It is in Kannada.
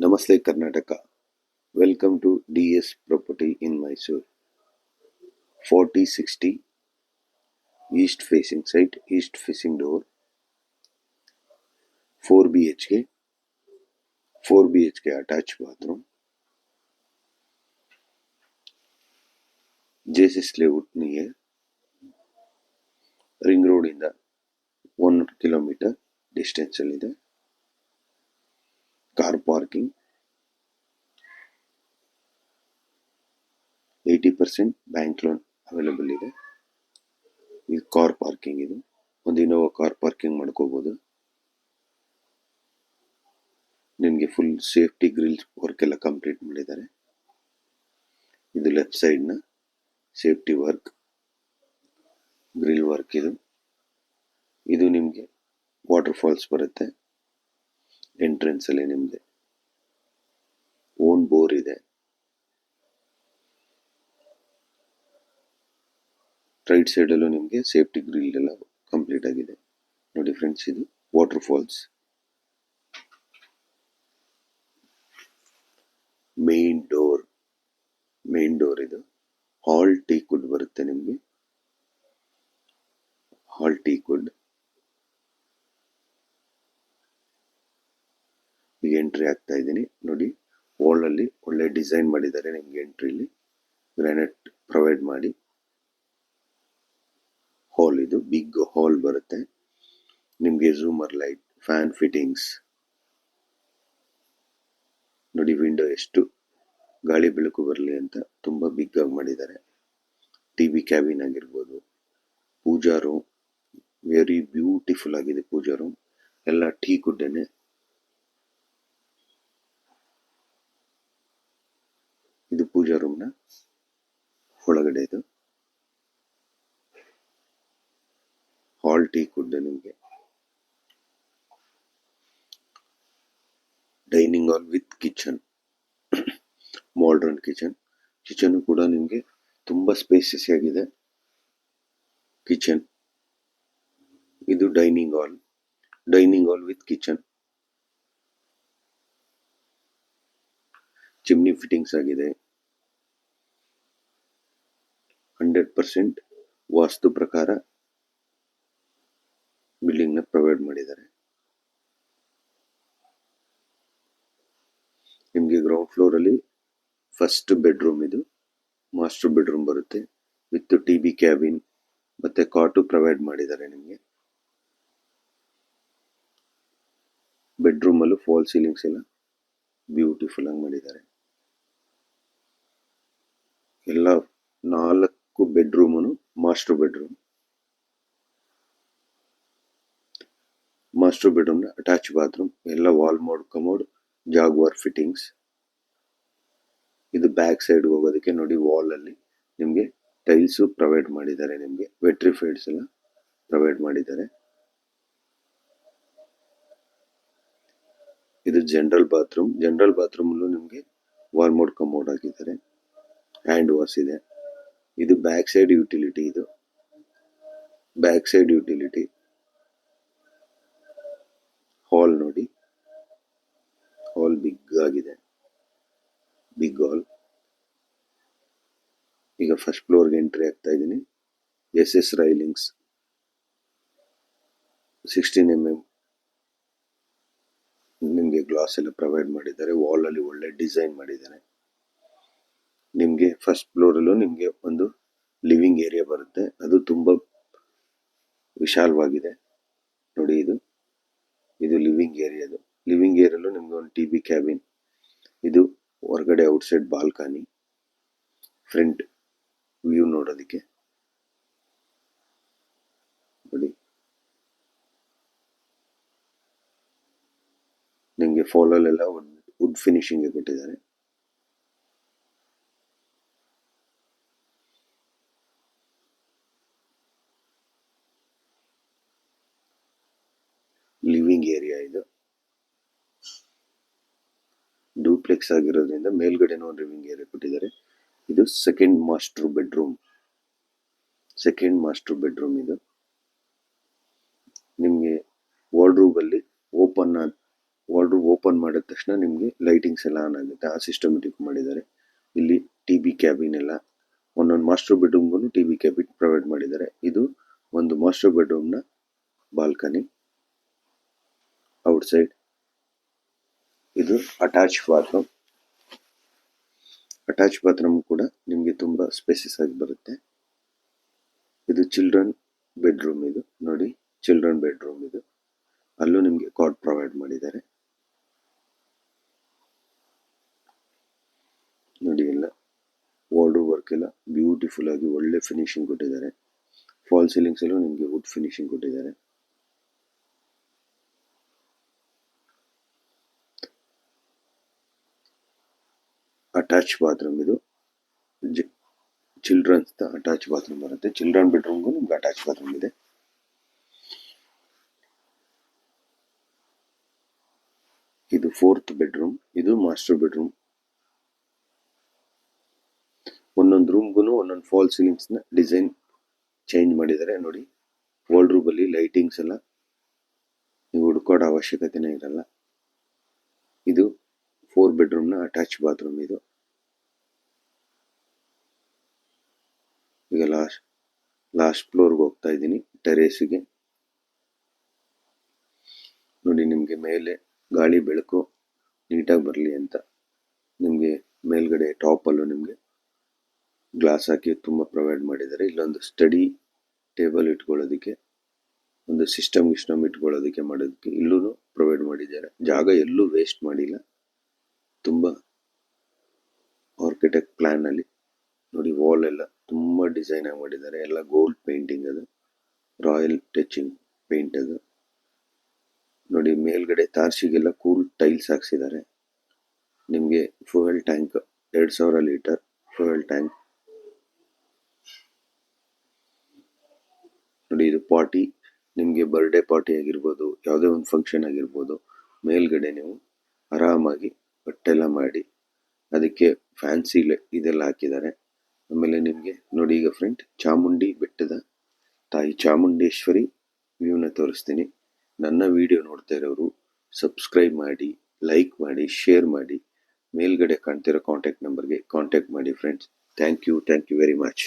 Namaste Karnataka. Welcome to DS Property in Mysore. 4060 east facing site, east facing door, 4 BHK, 4 BHK attached bathroom, JSS layout near Ring Road in the 1 kilometer distance allide. Car parking 80% bank loan available ಇದೆ. ಇದು ಕಾರ್ ಪಾರ್ಕಿಂಗ್. ಇದು ಒಂದು ಇನೋವಾ ಕಾರ್ ಪಾರ್ಕಿಂಗ್ ಮಾಡ್ಕೋಬಹುದು. ನಿಮಗೆ ಫುಲ್ ಸೇಫ್ಟಿ ಗ್ರಿಲ್ಸ್ ವರ್ಕ್ ಎಲ್ಲ ಕಂಪ್ಲೀಟ್ ಮಾಡಿದ್ದಾರೆ. ಇದು ಲೆಫ್ಟ್ ಸೈಡ್ ನ ಸೇಫ್ಟಿ ವರ್ಕ್, ಗ್ರಿಲ್ ವರ್ಕ್. ಇದು ನಿಮಗೆ ವಾಟರ್ ಫಾಲ್ಸ್ ಬರುತ್ತೆ. ಎಂಟ್ರೆನ್ಸ್ ಅಲ್ಲಿ ನಿಮಗೆ ಓನ್ ಬೋರ್ ಇದೆ. ರೈಟ್ ಸೈಡ್ ಅಲ್ಲೂ ನಿಮಗೆ ಸೇಫ್ಟಿ ಗ್ರಿಲ್ ಎಲ್ಲ ಕಂಪ್ಲೀಟ್ ಆಗಿದೆ. ನೋಡಿ ಫ್ರೆಂಡ್ಸ್, ಇದು ವಾಟರ್ ಫಾಲ್ಸ್. ಮೇನ್ ಡೋರ್ ಇದು ಹಾಲ್ ಟೀ ಕುಡ್ ಬರುತ್ತೆ ನಿಮಗೆ. ಹಾಲ್ ಟೀ ಕುಡ್. ಈಗ ಎಂಟ್ರಿ ಆಗ್ತಾ ಇದ್ದೀನಿ. ನೋಡಿ, ವಾಲ್ ಅಲ್ಲಿ ಒಳ್ಳೆ ಡಿಸೈನ್ ಮಾಡಿದ್ದಾರೆ. ನಿಮ್ಗೆ ಎಂಟ್ರಿಲಿ ಗ್ರಾನೈಟ್ ಪ್ರೊವೈಡ್ ಮಾಡಿ. ಹಾಲ್, ಇದು ಬಿಗ್ ಹಾಲ್ ಬರುತ್ತೆ ನಿಮ್ಗೆ. ಝೂಮರ್ ಲೈಟ್, ಫ್ಯಾನ್ ಫಿಟ್ಟಿಂಗ್ಸ್ ನೋಡಿ. ವಿಂಡೋ ಎಷ್ಟು ಗಾಳಿ ಬೆಳಕು ಬರಲಿ ಅಂತ ತುಂಬಾ ಬಿಗ್ ಆಗಿ ಮಾಡಿದ್ದಾರೆ. ಟಿವಿ ಕ್ಯಾಬಿನ್ ಆಗಿರ್ಬೋದು. ಪೂಜಾ ರೂಮ್ ವೆರಿ ಬ್ಯೂಟಿಫುಲ್ ಆಗಿದೆ. ಪೂಜಾ ರೂಮ್ ಎಲ್ಲ ಟೀ ಕುಡ್ಡೇನೆ. ಇದು ಪೂಜಾ ರೂಮ್ನ ಒಳಗಡೆ. ಇದು ಹಾಲ್ ಟೀ ಕುಡ್ ನಿಮಗೆ. Dining hall with kitchen, modern kitchen ಕೂಡ ನಿಮಗೆ ತುಂಬಾ ಸ್ಪೇಸಿಯಸ್ ಆಗಿದೆ ಕಿಚನ್. ಇದು dining hall with kitchen. Chimney fittings ಆಗಿದೆ. 100% ವಾಸ್ತು ಪ್ರಕಾರ ಬಿಲ್ಡಿಂಗ್ ನ ಪ್ರೊವೈಡ್ ಮಾಡಿದ್ದಾರೆ. ನಿಮ್ಗೆ ಗ್ರೌಂಡ್ ಫ್ಲೋರ್ ಅಲ್ಲಿ ಫಸ್ಟ್ ಬೆಡ್ರೂಮ್, ಇದು ಮಾಸ್ಟರ್ ಬೆಡ್ರೂಮ್ ಬರುತ್ತೆ. ವಿತ್ ಟಿವಿ ಕ್ಯಾಬಿನ್ ಮತ್ತೆ ಕಾಟು ಪ್ರೊವೈಡ್ ಮಾಡಿದ್ದಾರೆ ನಿಮ್ಗೆ. ಬೆಡ್ರೂಮ್ ಅಲ್ಲೂ ಫಾಲ್ ಸೀಲಿಂಗ್ಸ್ ಎಲ್ಲ ಬ್ಯೂಟಿಫುಲ್ ಆಗಿ ಮಾಡಿದ್ದಾರೆ. ಎಲ್ಲ 4 ಬೆಡ್ರೂಮ್ ಮಾಸ್ಟರ್ ಬೆಡ್ರೂಮ್ ನ ಅಟ್ಯಾಚ್ ಬಾತ್ರೂಮ್. ಎಲ್ಲ wall mode commode, Jaguar fittings. ಇದು ಬ್ಯಾಕ್ ಸೈಡ್ ಹೋಗೋದಕ್ಕೆ ನೋಡಿ, ವಾಲ್ ಅಲ್ಲಿ ನಿಮ್ಗೆ ಟೈಲ್ಸ್ ಪ್ರೊವೈಡ್ ಮಾಡಿದ್ದಾರೆ. ನಿಮ್ಗೆ ವೆಟ್ರಿಫೈಡ್ಸ್ ಎಲ್ಲ ಪ್ರೊವೈಡ್ ಮಾಡಿದ್ದಾರೆ. ಇದು ಜನರಲ್ ಬಾತ್ರೂಮ್ ಅಲ್ಲೂ ನಿಮ್ಗೆ ವಾಲ್ ಮೋಡ್ ಕಮೋಡ್ ಹಾಕಿದ್ದಾರೆ. ಹ್ಯಾಂಡ್ ವಾಶ್ ಇದೆ. ಇದು ಬ್ಯಾಕ್ ಸೈಡ್ ಯುಟಿಲಿಟಿ. ಹಾಲ್ ನೋಡಿ, ಹಾಲ್ ಬಿಗ್ ಆಗಿದೆ. ಬಿಗ್ ಹಾಲ್. ಈಗ ಫಸ್ಟ್ ಫ್ಲೋರ್ಗೆ ಎಂಟ್ರಿ ಆಗ್ತಾ ಇದ್ದೀನಿ. SS ರೈಲಿಂಗ್ಸ್ 16 mm ನಿಮ್ಗೆ ಗ್ಲಾಸ್ ಎಲ್ಲ ಪ್ರೊವೈಡ್ ಮಾಡಿದ್ದಾರೆ. ವಾಲ್ ಅಲ್ಲಿ ಒಳ್ಳೆ ಡಿಸೈನ್ ಮಾಡಿದ್ದಾರೆ. ನಿಮ್ಗೆ ಫಸ್ಟ್ ಫ್ಲೋರ್ ಅಲ್ಲೂ ನಿಮ್ಗೆ ಒಂದು ಲಿವಿಂಗ್ ಏರಿಯಾ ಬರುತ್ತೆ. ಅದು ತುಂಬಾ ವಿಶಾಲವಾಗಿದೆ ನೋಡಿ. ಇದು ಲಿವಿಂಗ್ ಏರಿಯಾಲ್ಲೂ ನಿಮ್ಗೆ ಒಂದು ಟಿವಿ ಕ್ಯಾಬಿನ್. ಇದು ಹೊರಗಡೆ ಔಟ್ಸೈಡ್ ಬಾಲ್ಕನಿ, ಫ್ರಂಟ್ ವ್ಯೂ ನೋಡೋದಕ್ಕೆ ನೋಡಿ. ನಿಮ್ಗೆ ಫಾಲ್ ಅಲ್ಲೆಲ್ಲ ವುಡ್ ಫಿನಿಶಿಂಗ್ ಕೊಟ್ಟಿದ್ದಾರೆ. ಲಿವಿಂಗ್ ಏರಿಯಾ ಇದು ಡೂಪ್ಲೆಕ್ಸ್ ಆಗಿರೋದ್ರಿಂದ ಮೇಲ್ಗಡೆ ಒಂದು ಲಿವಿಂಗ್ ಏರಿಯಾ ಕೊಟ್ಟಿದ್ದಾರೆ. ಇದು ಸೆಕೆಂಡ್ ಮಾಸ್ಟರ್ ಬೆಡ್ರೂಮ್. ಇದು ನಿಮ್ಗೆ ವಾರ್ಡ್ರೋಬ್ ಅಲ್ಲಿ ವಾರ್ಡ್ರೋಬ್ ಓಪನ್ ಮಾಡಿದ ತಕ್ಷಣ ನಿಮಗೆ ಲೈಟಿಂಗ್ಸ್ ಎಲ್ಲ ಆನ್ ಆಗುತ್ತೆ, ಆ ಸಿಸ್ಟಮೆಟಿಕ್ ಮಾಡಿದ್ದಾರೆ. ಇಲ್ಲಿ ಟಿ.ಬಿ ಕ್ಯಾಬಿನ್ ಎಲ್ಲ, ಒಂದೊಂದು ಮಾಸ್ಟರ್ ಬೆಡ್ರೂಮ್ಗೂ ಟಿ.ಬಿ ಕ್ಯಾಬಿನ್ ಪ್ರೊವೈಡ್ ಮಾಡಿದ್ದಾರೆ. ಇದು ಒಂದು ಮಾಸ್ಟರ್ ಬೆಡ್ರೂಮ್ನ ಬಾಲ್ಕನಿ ಔಟ್ ಸೈಡ್. ಇದು ಅಟ್ಯಾಚ್ ಬಾತ್ರೂಮ್. ಅಟ್ಯಾಚ್ ಬಾತ್ರೂಮ್ ಕೂಡ ನಿಮಗೆ ತುಂಬಾ ಸ್ಪೇಸಿಯಸ್ ಆಗಿ ಬರುತ್ತೆ. ಇದು ಚಿಲ್ಡ್ರನ್ ಬೆಡ್ರೂಮ್. ಇದು ನೋಡಿ, ಚಿಲ್ಡ್ರನ್ ಬೆಡ್ರೂಮ್ ಇದು. ಅಲ್ಲೂ ನಿಮಗೆ ಕಾಟ್ ಪ್ರೊವೈಡ್ ಮಾಡಿದ್ದಾರೆ. ನೋಡಿ, ಎಲ್ಲ ವಾರ್ಡ್ರೋಬ್ ವರ್ಕ್ ಎಲ್ಲ ಬ್ಯೂಟಿಫುಲ್ ಆಗಿ ಒಳ್ಳೆ ಫಿನಿಶಿಂಗ್ ಕೊಟ್ಟಿದ್ದಾರೆ. ಫಾಲ್ ಸೀಲಿಂಗ್ಸ್ ಅಲ್ಲೂ ನಿಮಗೆ ವುಡ್ ಫಿನಿಶಿಂಗ್ ಕೊಟ್ಟಿದ್ದಾರೆ. ಅಟ್ಯಾಚ್ ಬಾತ್ರೂಮ್ ಇದು. ಚಿಲ್ಡ್ರನ್ಸ್ ಅಟ್ಯಾಚ್ ಬಾತ್ರೂಮ್ ಬರುತ್ತೆ. ಚಿಲ್ಡ್ರನ್ ಬೆಡ್ರೂಮ್ಗೂ ನಿಮ್ಗೆ ಅಟ್ಯಾಚ್ ಬಾತ್ರೂಮ್ ಇದೆ. ಇದು 4th ಬೆಡ್ರೂಮ್. ಇದು ಮಾಸ್ಟರ್ ಬೆಡ್ರೂಮ್. ಒಂದೊಂದು ರೂಮ್ಗೂ ಒಂದೊಂದು ಫಾಲ್ ಸೀಲಿಂಗ್ಸ್ ನ ಡಿಸೈನ್ ಚೇಂಜ್ ಮಾಡಿದ್ದಾರೆ. ನೋಡಿ, ವಾರ್ಡ್ರೋಬ್ ಅಲ್ಲಿ ಲೈಟಿಂಗ್ಸ್ ಎಲ್ಲ ನೀವು ಹುಡ್ಕೋಡೋ ಅವಶ್ಯಕತೆನೇ ಇರಲ್ಲ. ಇದು 4 ಬೆಡ್ರೂಮ್ ನ ಅಟ್ಯಾಚ್ ಬಾತ್ರೂಮ್ ಇದು. ಈಗ ಲಾಸ್ಟ್ ಫ್ಲೋರ್ಗೆ ಹೋಗ್ತಾ ಇದ್ದೀನಿ, ಟೆರೇಸ್ಗೆ. ನೋಡಿ, ನಿಮಗೆ ಮೇಲೆ ಗಾಳಿ ಬೆಳಕು ನೀಟಾಗಿ ಬರಲಿ ಅಂತ ನಿಮಗೆ ಮೇಲ್ಗಡೆ ಟಾಪ್ ಅಲ್ಲೂ ನಿಮಗೆ ಗ್ಲಾಸ್ ಹಾಕಿ ತುಂಬ ಪ್ರೊವೈಡ್ ಮಾಡಿದ್ದಾರೆ. ಇಲ್ಲೊಂದು ಸ್ಟಡಿ ಟೇಬಲ್ ಇಟ್ಕೊಳ್ಳೋದಕ್ಕೆ, ಒಂದು ಸಿಸ್ಟಮ್ ಇಟ್ಕೊಳ್ಳೋದಕ್ಕೆ ಮಾಡೋದಕ್ಕೆ ಇಲ್ಲೂ ಪ್ರೊವೈಡ್ ಮಾಡಿದ್ದಾರೆ. ಜಾಗ ಎಲ್ಲೂ ವೇಸ್ಟ್ ಮಾಡಿಲ್ಲ. ತುಂಬಾ ಆರ್ಕಿಟೆಕ್ಟ್ ಪ್ಲಾನ್ ಅಲ್ಲಿ ನೋಡಿ, ವಾಲ್ ಎಲ್ಲ ತುಂಬಾ ಡಿಸೈನ್ ಆಗಿ ಮಾಡಿದ್ದಾರೆ. ಎಲ್ಲ ಗೋಲ್ಡ್ ಪೇಂಟಿಂಗ್, ಅದು ರಾಯಲ್ ಟಚಿಂಗ್ ಪೇಂಟ್ ಅದು. ನೋಡಿ, ಮೇಲ್ಗಡೆ ತಾರ್ಸಿಗೆಲ್ಲ ಕೂಲ್ ಟೈಲ್ಸ್ ಹಾಕ್ಸಿದ್ದಾರೆ. ನಿಮಗೆ fuel tank 2000 litre fuel tank. ನೋಡಿ, ಇದು ಪಾರ್ಟಿ, ನಿಮಗೆ ಬರ್ಡೇ ಪಾರ್ಟಿ ಆಗಿರ್ಬೋದು, ಯಾವುದೇ ಒಂದು ಫಂಕ್ಷನ್ ಆಗಿರ್ಬೋದು, ಮೇಲ್ಗಡೆ ನೀವು ಆರಾಮಾಗಿ ಬಟ್ಟೆಲ್ಲ ಮಾಡಿ ಅದಕ್ಕೆ ಫ್ಯಾನ್ಸಿ ಇದೆಲ್ಲ ಹಾಕಿದ್ದಾರೆ. ಆಮೇಲೆ ನಿಮಗೆ ನೋಡಿ, ಈಗ ಫ್ರೆಂಡ್ ಚಾಮುಂಡಿ ಬೆಟ್ಟದ ತಾಯಿ ಚಾಮುಂಡೇಶ್ವರಿ ವ್ಯೂನ ತೋರಿಸ್ತೀನಿ. ನನ್ನ ವಿಡಿಯೋ ನೋಡ್ತಾ ಇರೋರು ಸಬ್ಸ್ಕ್ರೈಬ್ ಮಾಡಿ, ಲೈಕ್ ಮಾಡಿ, ಶೇರ್ ಮಾಡಿ. ಮೇಲ್ಗಡೆ ಕಾಣ್ತಿರೋ ಕಾಂಟ್ಯಾಕ್ಟ್ ನಂಬರ್ಗೆ ಕಾಂಟ್ಯಾಕ್ಟ್ ಮಾಡಿ friends. Thank you very much.